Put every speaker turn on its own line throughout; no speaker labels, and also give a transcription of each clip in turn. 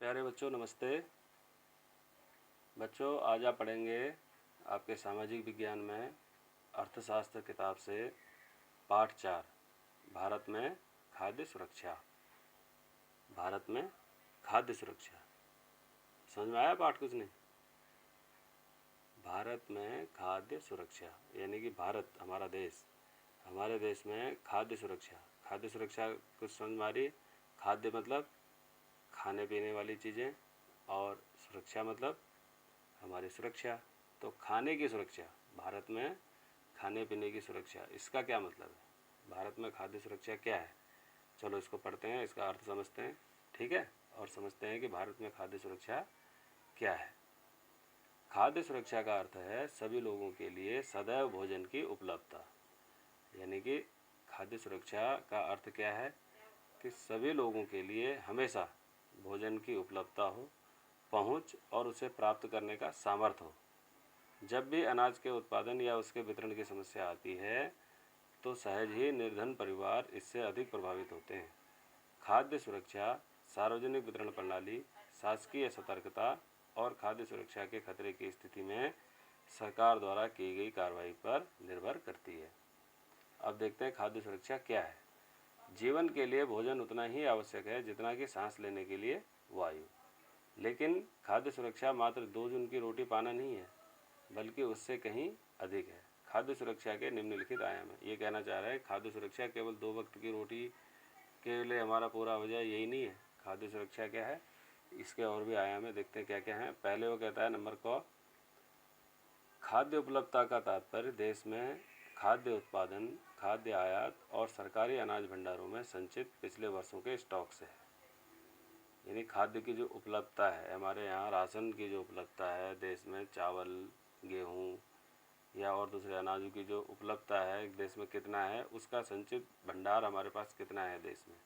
प्यारे बच्चों नमस्ते। बच्चों आज आप पढ़ेंगे आपके सामाजिक विज्ञान में अर्थशास्त्र किताब से पाठ 4 भारत में खाद्य सुरक्षा। भारत में खाद्य सुरक्षा समझ में आया पाठ? कुछ नहीं। भारत में खाद्य सुरक्षा यानी कि भारत हमारा देश, हमारे देश में खाद्य सुरक्षा कुछ समझ में आ रही है? खाद्य मतलब खाने पीने वाली चीज़ें और सुरक्षा मतलब हमारी सुरक्षा। तो खाने की सुरक्षा, भारत में खाने पीने की सुरक्षा, इसका क्या मतलब है? भारत में खाद्य सुरक्षा क्या है? चलो इसको पढ़ते हैं, इसका अर्थ समझते हैं, ठीक है? और समझते हैं कि भारत में खाद्य सुरक्षा क्या है। खाद्य सुरक्षा का अर्थ है सभी लोगों के लिए सदैव भोजन की उपलब्धता। यानी कि खाद्य सुरक्षा का अर्थ क्या है कि सभी लोगों के लिए हमेशा भोजन की उपलब्धता हो, पहुंच और उसे प्राप्त करने का सामर्थ्य हो। जब भी अनाज के उत्पादन या उसके वितरण की समस्या आती है तो सहज ही निर्धन परिवार इससे अधिक प्रभावित होते हैं। खाद्य सुरक्षा, सार्वजनिक वितरण प्रणाली, शासकीय सतर्कता और खाद्य सुरक्षा के खतरे की स्थिति में सरकार द्वारा की गई कार्रवाई पर निर्भर करती है। अब देखते हैं खाद्य सुरक्षा क्या है। जीवन के लिए भोजन उतना ही आवश्यक है जितना कि सांस लेने के लिए वायु। लेकिन खाद्य सुरक्षा मात्र 2 जून की रोटी पाना नहीं है, बल्कि उससे कहीं अधिक है। खाद्य सुरक्षा के निम्नलिखित आयाम है। ये कहना चाह रहा है खाद्य सुरक्षा केवल 2 वक्त की रोटी के लिए हमारा पूरा हो जाए यही नहीं है। खाद्य सुरक्षा क्या है, इसके और भी आयाम है, देखते हैं क्या क्या है। पहले वो कहता है नंबर क, खाद्य उपलब्धता का तात्पर्य देश में खाद्य उत्पादन, खाद्य आयात और सरकारी अनाज भंडारों में संचित पिछले वर्षों के स्टॉक से है। यानी खाद्य की जो उपलब्धता है, हमारे यहाँ राशन की जो उपलब्धता है देश में, चावल, गेहूँ या और दूसरे अनाजों की जो उपलब्धता है देश में कितना है, उसका संचित भंडार हमारे पास कितना है देश में,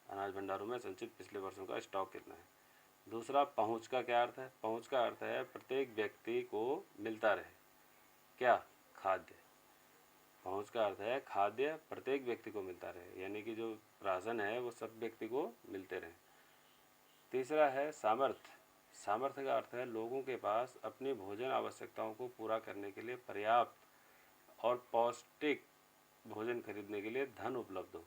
अनाज भंडारों में संचित पिछले वर्षों का स्टॉक कितना है। दूसरा, पहुँच का क्या अर्थ है? पहुँच का अर्थ है प्रत्येक व्यक्ति को मिलता रहे क्या? खाद्य। पहुँच का अर्थ है खाद्य प्रत्येक व्यक्ति को मिलता रहे, यानी कि जो राशन है वो सब व्यक्ति को मिलते रहे। तीसरा है सामर्थ्य। सामर्थ्य का अर्थ है लोगों के पास अपनी भोजन आवश्यकताओं को पूरा करने के लिए पर्याप्त और पौष्टिक भोजन खरीदने के लिए धन उपलब्ध हो।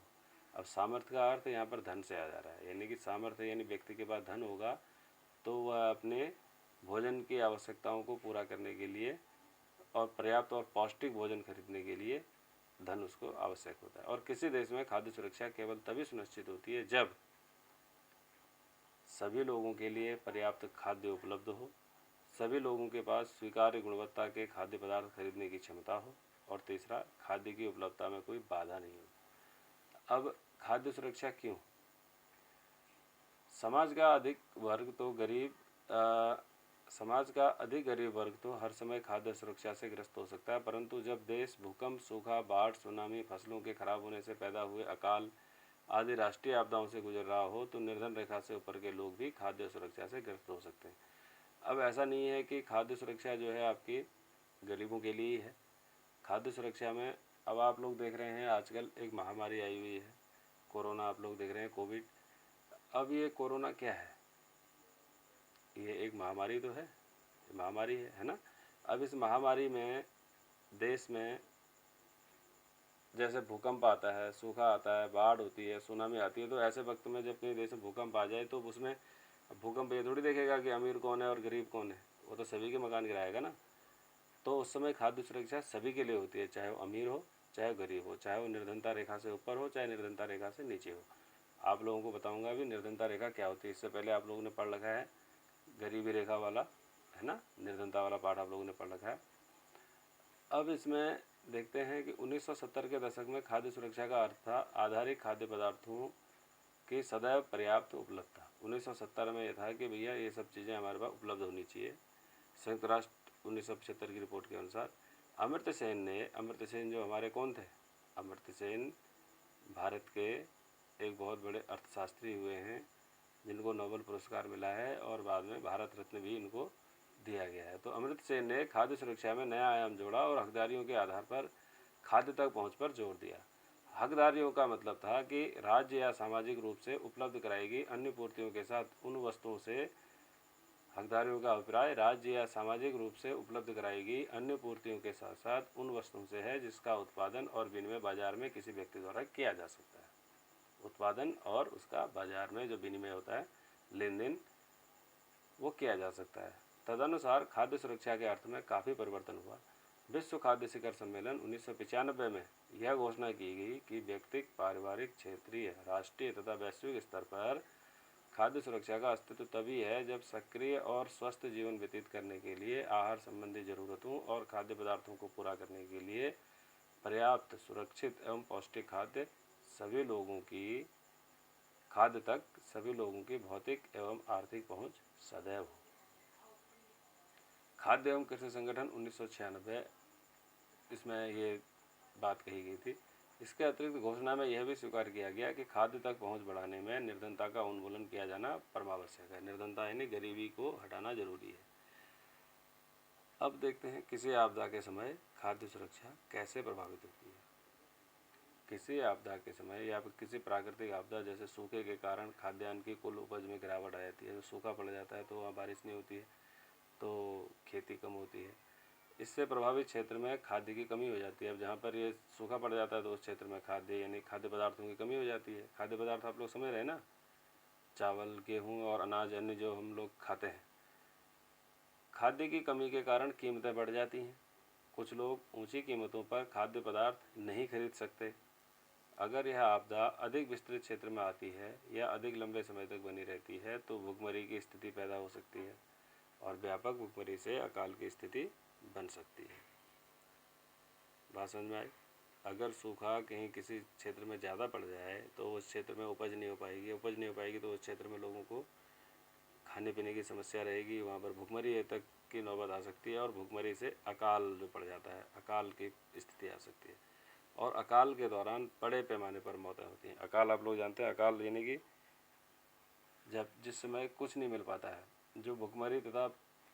अब सामर्थ्य का अर्थ यहाँ पर धन से आ जा रहा है, यानी कि सामर्थ्य यानी व्यक्ति के पास धन होगा तो वह अपने भोजन की आवश्यकताओं को पूरा करने के लिए और पर्याप्त और पौष्टिक भोजन खरीदने के लिए धन उसको आवश्यक होता है। और किसी देश में खाद्य सुरक्षा केवल तभी सुनिश्चित होती है जब सभी लोगों के लिए पर्याप्त खाद्य उपलब्ध हो, सभी लोगों के पास स्वीकार्य गुणवत्ता के खाद्य पदार्थ खरीदने की क्षमता हो, और तीसरा, खाद्य की उपलब्धता में कोई बाधा नहीं हो। अब खाद्य सुरक्षा क्यों? समाज का अधिक वर्ग तो गरीब वर्ग तो हर समय खाद्य सुरक्षा से ग्रस्त हो सकता है, परंतु जब देश भूकंप, सूखा, बाढ़, सुनामी, फसलों के खराब होने से पैदा हुए अकाल आदि राष्ट्रीय आपदाओं से गुजर रहा हो तो निर्धन रेखा से ऊपर के लोग भी खाद्य सुरक्षा से ग्रस्त हो सकते हैं। अब ऐसा नहीं है कि खाद्य सुरक्षा जो है आपकी गरीबों के लिए ही है। खाद्य सुरक्षा में अब आप लोग देख रहे हैं आजकल एक महामारी आई हुई है, कोरोना, आप लोग देख रहे हैं, कोविड। अब ये कोरोना क्या है? ये एक महामारी तो है, महामारी है ना। अब इस महामारी में देश में जैसे भूकंप आता है, सूखा आता है, बाढ़ होती है, सुनामी आती है, तो ऐसे वक्त में जब कहीं देश में भूकंप आ जाए तो उसमें भूकंप ये थोड़ी देखेगा कि अमीर कौन है और गरीब कौन है, वो तो सभी के मकान गिराएगा ना। तो उस समय खाद्य सुरक्षा सभी के लिए होती है, चाहे वो अमीर हो चाहे गरीब हो, चाहे वो निर्धनता रेखा से ऊपर हो चाहे निर्धनता रेखा से नीचे हो। आप लोगों को बताऊंगा अभी निर्धनता रेखा क्या होती है। इससे पहले आप लोगों ने पढ़ रखा है गरीबी रेखा वाला, है ना, निर्धनता वाला पाठ आप लोगों ने पढ़ रखा है। अब इसमें देखते हैं कि 1970 के दशक में खाद्य सुरक्षा का अर्थ था आधारिक खाद्य पदार्थों की सदैव पर्याप्त उपलब्धता। 1970 में यह था कि भैया ये सब चीज़ें हमारे पास उपलब्ध होनी चाहिए। संयुक्त राष्ट्र 1975 की रिपोर्ट के अनुसार अमर्त्य सेन जो हमारे कौन थे? अमर्त्य सेन भारत के एक बहुत बड़े अर्थशास्त्री हुए हैं जिनको नोबेल पुरस्कार मिला है और बाद में भारत रत्न भी इनको दिया गया है। तो अमर्त्य सेन ने खाद्य सुरक्षा में नया आयाम जोड़ा और हकदारियों के आधार पर खाद्य तक पहुंच पर जोर दिया। हकदारियों का मतलब था कि राज्य या सामाजिक रूप से उपलब्ध कराई गई अन्य पूर्तियों के साथ उन वस्तुओं से, हकदारियों का अभिप्राय राज्य या सामाजिक रूप से उपलब्ध कराई गई अन्य पूर्तियों के साथ साथ उन वस्तुओं से है जिसका उत्पादन और विनिमय बाजार में किसी व्यक्ति द्वारा किया जा सकता है। उत्पादन और उसका बाजार में जो विनिमय होता है, लेन देन, वो किया जा सकता है। तदनुसार खाद्य सुरक्षा के अर्थ में काफ़ी परिवर्तन हुआ। विश्व खाद्य शिखर सम्मेलन 1995 में यह घोषणा की गई कि व्यक्तिगत, पारिवारिक, क्षेत्रीय, राष्ट्रीय तथा वैश्विक स्तर पर खाद्य सुरक्षा का अस्तित्व तभी है जब सक्रिय और स्वस्थ जीवन व्यतीत करने के लिए आहार संबंधी जरूरतों और खाद्य पदार्थों को पूरा करने के लिए पर्याप्त, सुरक्षित एवं पौष्टिक खाद्य सभी लोगों की भौतिक एवं आर्थिक पहुंच सदैव हो। खाद्य एवं कृषि संगठन 1996, इसमें ये बात कही गई थी। इसके अतिरिक्त घोषणा में यह भी स्वीकार किया गया कि खाद्य तक पहुंच बढ़ाने में निर्धनता का उन्मूलन किया जाना परमावश्यक है। निर्धनता यानी गरीबी को हटाना जरूरी है। अब देखते हैं किसी आपदा के समय खाद्य सुरक्षा कैसे प्रभावित होती है। किसी आपदा के समय या फिर किसी प्राकृतिक आपदा जैसे सूखे के कारण खाद्यान्न की कुल उपज में गिरावट आ जाती है। तो सूखा पड़ जाता है तो वहाँ बारिश नहीं होती है, तो खेती कम होती है। इससे प्रभावित क्षेत्र में खाद्य की कमी हो जाती है। अब जहाँ पर ये सूखा पड़ जाता है तो उस क्षेत्र में खाद्य यानी खाद्य पदार्थों की कमी हो जाती है। खाद्य पदार्थ आप लोग समझ रहे हैं ना, चावल, गेहूँ और अनाज अन्य जो हम लोग खाते हैं। खाद्य की कमी के कारण कीमतें बढ़ जाती हैं। कुछ लोग ऊंची कीमतों पर खाद्य पदार्थ नहीं खरीद सकते। अगर यह आपदा अधिक विस्तृत क्षेत्र में आती है या अधिक लंबे समय तक बनी रहती है तो भुखमरी की स्थिति पैदा हो सकती है और व्यापक भुखमरी से अकाल की स्थिति बन सकती है। बात समझ में आई? अगर सूखा कहीं किसी क्षेत्र में ज़्यादा पड़ जाए तो उस क्षेत्र में उपज नहीं हो पाएगी तो उस क्षेत्र में लोगों को खाने पीने की समस्या रहेगी। वहाँ पर भुखमरी तक की नौबत आ सकती है और भुखमरी से अकाल जो पड़ जाता है, अकाल की स्थिति आ सकती है। और अकाल के दौरान बड़े पैमाने पर मौतें होती हैं। अकाल आप लोग जानते हैं, अकाल यानी कि जब जिस समय कुछ नहीं मिल पाता है। जो भुखमरी तथा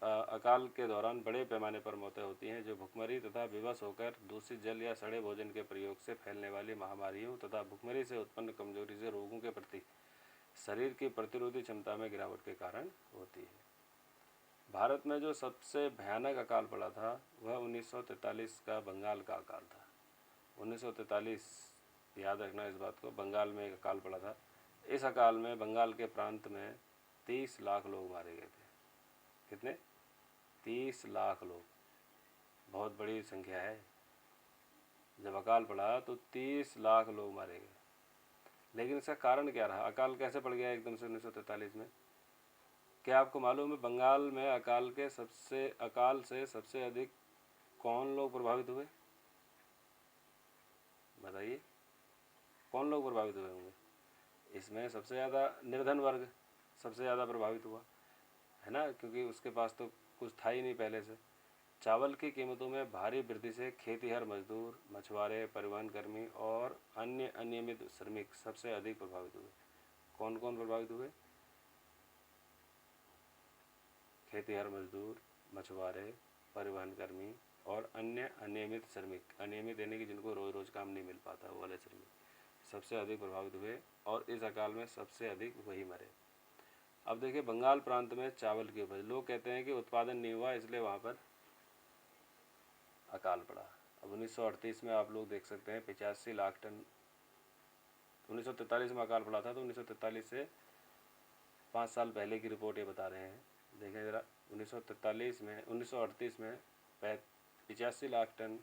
अकाल के दौरान बड़े पैमाने पर मौतें होती हैं। जो भुखमरी तथा विवश होकर दूषित जल या सड़े भोजन के प्रयोग से फैलने वाली महामारियों तथा भुखमरी से उत्पन्न कमजोरी से रोगों के प्रति शरीर की प्रतिरोधी क्षमता में गिरावट के कारण होती है। भारत में जो सबसे भयानक अकाल पड़ा था वह 1943 का बंगाल का अकाल था। 1943, याद रखना इस बात को, बंगाल में एक अकाल पड़ा था। इस अकाल में बंगाल के प्रांत में 30 लाख लोग मारे गए थे। कितने? 30 लाख लोग, बहुत बड़ी संख्या है। जब अकाल पड़ा तो 30 लाख लोग मारे गए। लेकिन इसका कारण क्या रहा? अकाल कैसे पड़ गया एकदम से 1943 में? क्या आपको मालूम है बंगाल में अकाल से सबसे अधिक कौन लोग प्रभावित हुए? बताइए, कौन लोग प्रभावित हुए होंगे? इसमें सबसे ज़्यादा निर्धन वर्ग सबसे ज़्यादा प्रभावित हुआ है ना, क्योंकि उसके पास तो कुछ था ही नहीं पहले से। चावल की कीमतों में भारी वृद्धि से खेतीहर मजदूर, मछुआरे, परिवहन कर्मी और अन्य अनियमित श्रमिक सबसे अधिक प्रभावित हुए। कौन कौन प्रभावित हुए? खेतीहर मजदूर, मछुआरे, परिवहन कर्मी और अन्य अनियमित श्रमिक। अनियमित यानी कि जिनको रोज़ रोज़ काम नहीं मिल पाता, वो वाले श्रमिक सबसे अधिक प्रभावित हुए और इस अकाल में सबसे अधिक वही मरे। अब देखिए, बंगाल प्रांत में चावल की उपज, लोग कहते हैं कि उत्पादन नहीं हुआ इसलिए वहाँ पर अकाल पड़ा। अब 1938 में आप लोग देख सकते हैं 85 लाख टन। 1943 में अकाल पड़ा था तो 1943 से 5 साल पहले की रिपोर्ट ये बता रहे हैं। देखें ज़रा, 1938 में 85 लाख टन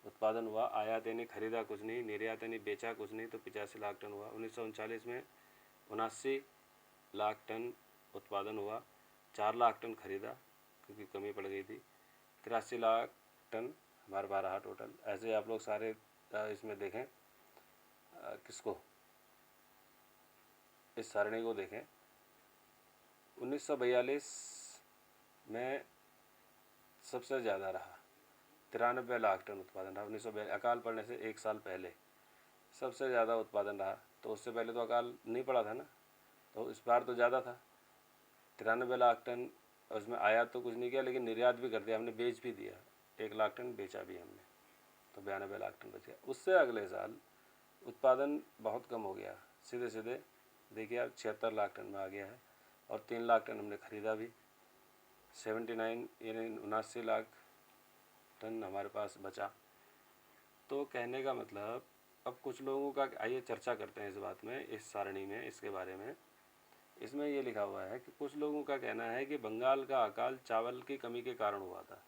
उत्पादन हुआ। आयात यानी खरीदा कुछ नहीं, निर्यात यानी बेचा कुछ नहीं, तो 85 लाख टन हुआ। 1939 में 79 लाख टन उत्पादन हुआ, 4 लाख टन खरीदा क्योंकि कमी पड़ गई थी। 83 लाख टन हमारे पास रहा टोटल। ऐसे आप लोग सारे इसमें देखें, किसको, इस सारणी को देखें। 1942 में सबसे ज़्यादा रहा, 93 लाख टन उत्पादन रहा। 1942 अकाल पड़ने से एक साल पहले सबसे ज़्यादा उत्पादन रहा। तो उससे पहले तो अकाल नहीं पड़ा था ना, तो इस बार तो ज़्यादा था, 93 लाख टन। उसमें आयात तो कुछ नहीं किया लेकिन निर्यात भी कर दिया हमने, बेच भी दिया, 1 लाख टन बेचा भी हमने, तो 92 लाख टन बच गया। उससे अगले साल उत्पादन बहुत कम हो गया, सीधे सीधे देखिए आप 76 लाख टन में आ गया है, और 3 लाख टन हमने ख़रीदा भी, 79 यानी 79 लाख टन हमारे पास बचा। तो कहने का मतलब, अब कुछ लोगों का, आइए चर्चा करते हैं इस बात में, इस सारणी में, इसके बारे में। इसमें ये लिखा हुआ है कि कुछ लोगों का कहना है कि बंगाल का अकाल चावल की कमी के कारण हुआ था।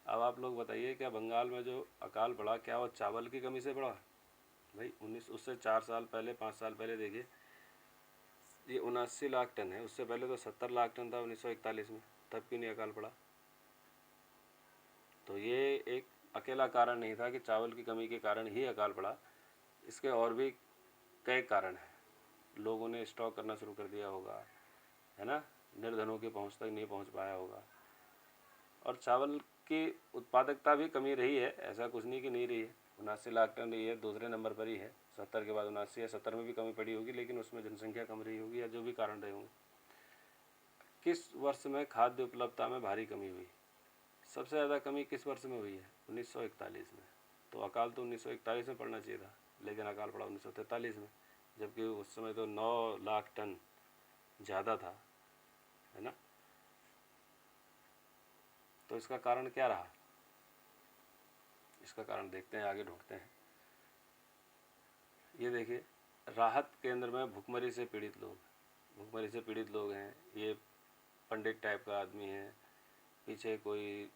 अब आप लोग बताइए, क्या बंगाल में जो अकाल पड़ा क्या वो चावल की कमी से पड़ा? भाई उससे 4 साल पहले, 5 साल पहले देखिए, ये 79 लाख टन है, उससे पहले तो 70 लाख टन था 1941 में, तब क्यों नहीं अकाल पड़ा? तो ये एक अकेला कारण नहीं था कि चावल की कमी के कारण ही अकाल पड़ा, इसके और भी कई कारण हैं। लोगों ने स्टॉक करना शुरू कर दिया होगा, है ना, निर्धनों की पहुंच तक नहीं पहुंच पाया होगा। और चावल की उत्पादकता भी कमी रही है, ऐसा कुछ नहीं कि नहीं रही है, 79 लाख टन रही है, दूसरे नंबर पर ही है, 70 के बाद 79 या 70 में भी कमी पड़ी होगी, लेकिन उसमें जनसंख्या कम रही होगी या जो भी कारण रहे होंगे। किस वर्ष में खाद्य उपलब्धता में भारी कमी हुई? सबसे ज़्यादा कमी किस वर्ष में हुई है? 1941 में। तो अकाल तो 1941 में पड़ना चाहिए था, लेकिन अकाल पड़ा 1943 में, जबकि उस समय तो 9 लाख टन ज़्यादा था, है ना। तो इसका कारण क्या रहा? इसका कारण देखते हैं, आगे ढूंढते हैं। ये देखिए, राहत केंद्र में भुखमरी से पीड़ित लोग, भुखमरी से पीड़ित लोग हैं। ये पंडित टाइप का आदमी है, पीछे कोई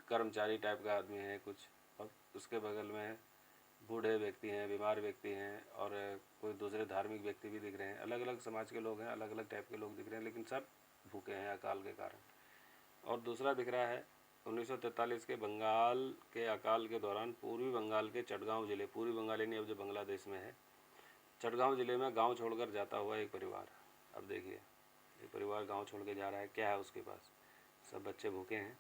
कर्मचारी टाइप का आदमी है कुछ, और उसके बगल में बूढ़े व्यक्ति हैं, बीमार व्यक्ति हैं, और कोई दूसरे धार्मिक व्यक्ति भी दिख रहे हैं। अलग अलग समाज के लोग हैं, अलग अलग टाइप के लोग दिख रहे हैं, लेकिन सब भूखे हैं अकाल के कारण। और दूसरा दिख रहा है 1943 के बंगाल के अकाल के दौरान पूर्वी बंगाल के चटगांव जिले, पूर्वी बंगाल यानी अब जो बांग्लादेश में है, चटगांव जिले में गांव छोड़कर जाता हुआ एक परिवार। अब देखिए, ये परिवार गांव छोड़ के जा रहा है, क्या है उसके पास? सब बच्चे भूखे हैं,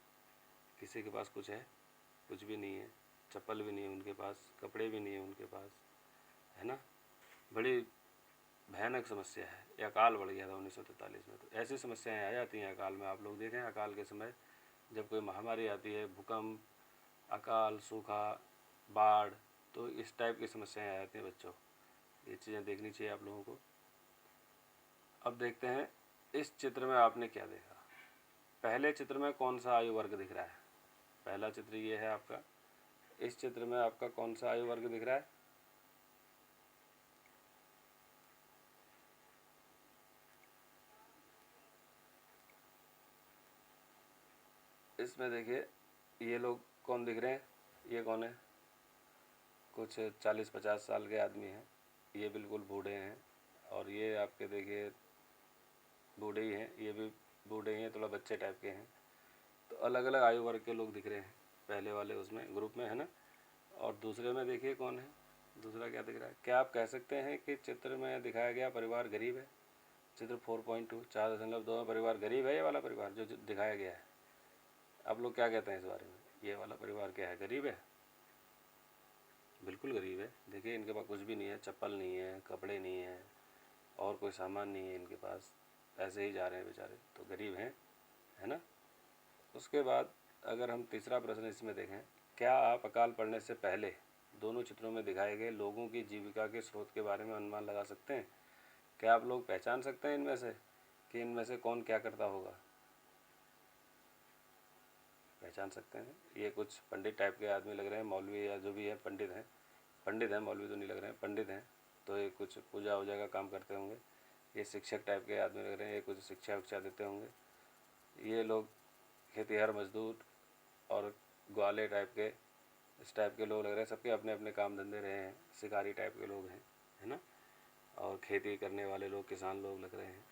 किसी के पास कुछ है? कुछ भी नहीं है, चप्पल भी नहीं है उनके पास, कपड़े भी नहीं है उनके पास, है ना। बड़ी भयानक समस्या है। ये अकाल बढ़ गया था 1943 में। तो ऐसी समस्याएं आ जाती हैं अकाल में। आप लोग देखें, अकाल के समय जब कोई महामारी आती है, भूकंप, अकाल, सूखा, बाढ़, तो इस टाइप की समस्याएं आ जाती हैं बच्चों। ये चीज़ें देखनी चाहिए आप लोगों को। अब देखते हैं इस चित्र में आपने क्या देखा। पहले चित्र में कौन सा आयु वर्ग दिख रहा है? पहला चित्र ये है आपका। इस चित्र में आपका कौन सा आयु वर्ग दिख रहा है? इसमें देखिए, ये लोग कौन दिख रहे हैं? ये कौन है? कुछ 40-50 साल के आदमी हैं, ये बिल्कुल बूढ़े हैं। और ये आपके देखिए बूढ़े ही हैं, ये भी बूढ़े ही हैं, थोड़ा बच्चे टाइप के हैं। तो अलग अलग आयु वर्ग के लोग दिख रहे हैं पहले वाले उसमें ग्रुप में, है ना। और दूसरे में देखिए कौन है, दूसरा क्या दिख रहा है? क्या आप कह सकते हैं कि चित्र में दिखाया गया परिवार गरीब है? चित्र 4.2 4.2 में परिवार गरीब है, ये वाला परिवार जो दिखाया गया है? आप लोग क्या कहते हैं इस बारे में? ये वाला परिवार क्या है, गरीब है? बिल्कुल गरीब है। देखिए, इनके पास कुछ भी नहीं है, चप्पल नहीं है, कपड़े नहीं है, और कोई सामान नहीं है इनके पास, ऐसे ही जा रहे हैं बेचारे, तो गरीब हैं, है ना। उसके बाद अगर हम तीसरा प्रश्न इसमें देखें, क्या आप अकाल पड़ने से पहले दोनों चित्रों में दिखाए गए लोगों की जीविका के स्रोत के बारे में अनुमान लगा सकते हैं? क्या आप लोग पहचान सकते हैं इनमें से कि इनमें से कौन क्या करता होगा? पहचान सकते हैं। ये कुछ पंडित टाइप के आदमी लग रहे हैं, मौलवी या जो भी है, पंडित हैं, मौलवी तो नहीं लग रहे हैं, पंडित हैं। तो ये कुछ पूजा वूजा का काम करते होंगे। ये शिक्षक टाइप के आदमी लग रहे हैं, ये कुछ शिक्षा विक्षा देते होंगे। ये लोग खेतिहर मजदूर और ग्वाले टाइप के, इस टाइप के लोग लग रहे हैं। सबके अपने अपने काम धंधे रहे हैं, शिकारी टाइप के लोग हैं, है ना। और खेती करने वाले लोग, किसान लोग लग रहे हैं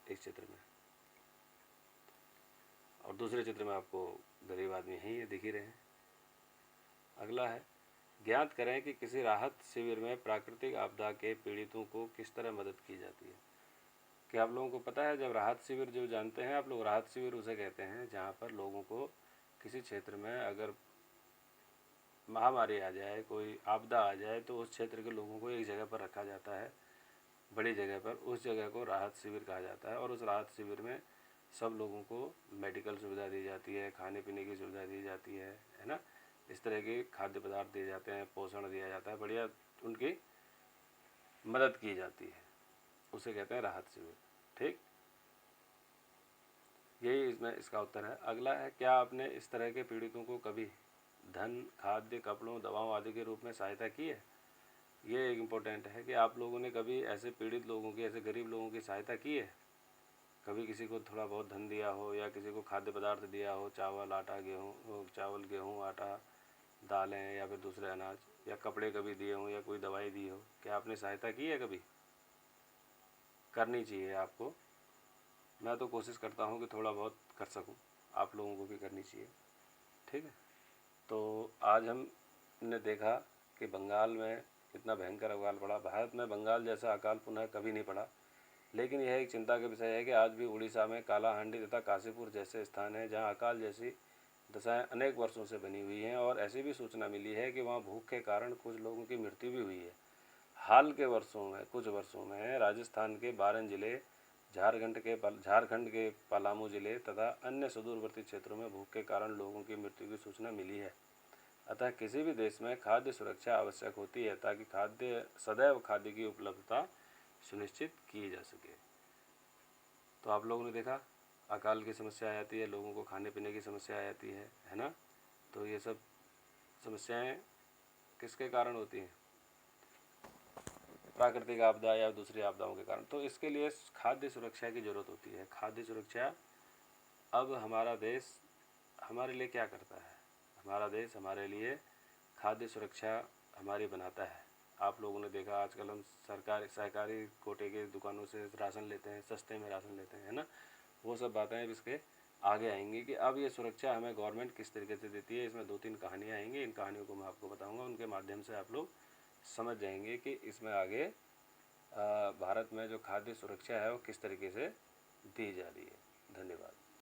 इस चित्र में। और दूसरे चित्र में आपको गरीब आदमी हैं, ये दिख ही रहे हैं। अगला है, ज्ञात करें कि किसी राहत शिविर में प्राकृतिक आपदा के पीड़ितों को किस तरह मदद की जाती है। क्या आप लोगों को पता है, जब राहत शिविर, जो जानते हैं आप लोग, राहत शिविर उसे कहते हैं जहाँ पर लोगों को किसी क्षेत्र में अगर महामारी आ जाए, कोई आपदा आ जाए, तो उस क्षेत्र के लोगों को एक जगह पर रखा जाता है, बड़ी जगह पर। उस जगह को राहत शिविर कहा जाता है। और उस राहत शिविर में सब लोगों को मेडिकल सुविधा दी जाती है, खाने पीने की सुविधा दी जाती है ना। इस तरह के खाद्य पदार्थ दिए जाते हैं, पोषण दिया जाता है, बढ़िया उनकी मदद की जाती है, उसे कहते हैं राहत शिविर। ठीक, यही इसमें इसका उत्तर है। अगला है, क्या आपने इस तरह के पीड़ितों को कभी धन, खाद्य, कपड़ों, दवाओं आदि के रूप में सहायता की है? ये एक इम्पोर्टेंट है कि आप लोगों ने कभी ऐसे पीड़ित लोगों की, ऐसे गरीब लोगों की सहायता की है? कभी किसी को थोड़ा बहुत धन दिया हो, या किसी को खाद्य पदार्थ दिया हो, चावल, आटा, गेहूँ, चावल, गेहूँ, आटा, दालें, या फिर दूसरे अनाज, या कपड़े कभी दिए हों, या कोई दवाई दी हो? क्या आपने सहायता की है कभी? करनी चाहिए आपको। मैं तो कोशिश करता हूँ कि थोड़ा बहुत कर सकूँ, आप लोगों को भी करनी चाहिए। ठीक है, तो आज हमने देखा कि बंगाल में इतना भयंकर अकाल पड़ा। भारत में बंगाल जैसा अकाल पुनः कभी नहीं पड़ा, लेकिन यह एक चिंता का विषय है कि आज भी उड़ीसा में कालाहांडी तथा काशीपुर जैसे स्थान हैं जहां अकाल जैसी दशाएं अनेक वर्षों से बनी हुई हैं, और ऐसी भी सूचना मिली है कि वहां भूख के कारण कुछ लोगों की मृत्यु भी हुई है। हाल के वर्षों में, कुछ वर्षों में राजस्थान के बारन जिले, झारखंड के पलामू जिले तथा अन्य सुदूरवर्ती क्षेत्रों में भूख के कारण लोगों की मृत्यु की सूचना मिली है। अतः किसी भी देश में खाद्य सुरक्षा आवश्यक होती है ताकि सदैव खाद्य की उपलब्धता सुनिश्चित की जा सके। तो आप लोगों ने देखा, अकाल की समस्या आ जाती है, लोगों को खाने पीने की समस्या आ जाती है ना। तो ये सब समस्याएं किसके कारण होती हैं? प्राकृतिक आपदा या दूसरी आपदाओं के कारण। तो इसके लिए खाद्य सुरक्षा की ज़रूरत होती है। खाद्य सुरक्षा, अब हमारा देश हमारे लिए क्या करता है? हमारा देश हमारे लिए खाद्य सुरक्षा हमारी बनाता है। आप लोगों ने देखा, आजकल हम सरकारी सहकारी कोटे के दुकानों से राशन लेते हैं, सस्ते में राशन लेते हैं, है ना। वो सब बातें अब इसके आगे आएंगी कि अब ये सुरक्षा हमें गवर्नमेंट किस तरीके से देती है। इसमें 2-3 कहानियाँ आएंगी, इन कहानियों को मैं आपको बताऊंगा, उनके माध्यम से आप लोग समझ जाएंगे कि इसमें आगे भारत में जो खाद्य सुरक्षा है वो किस तरीके से दी जा रही है। धन्यवाद।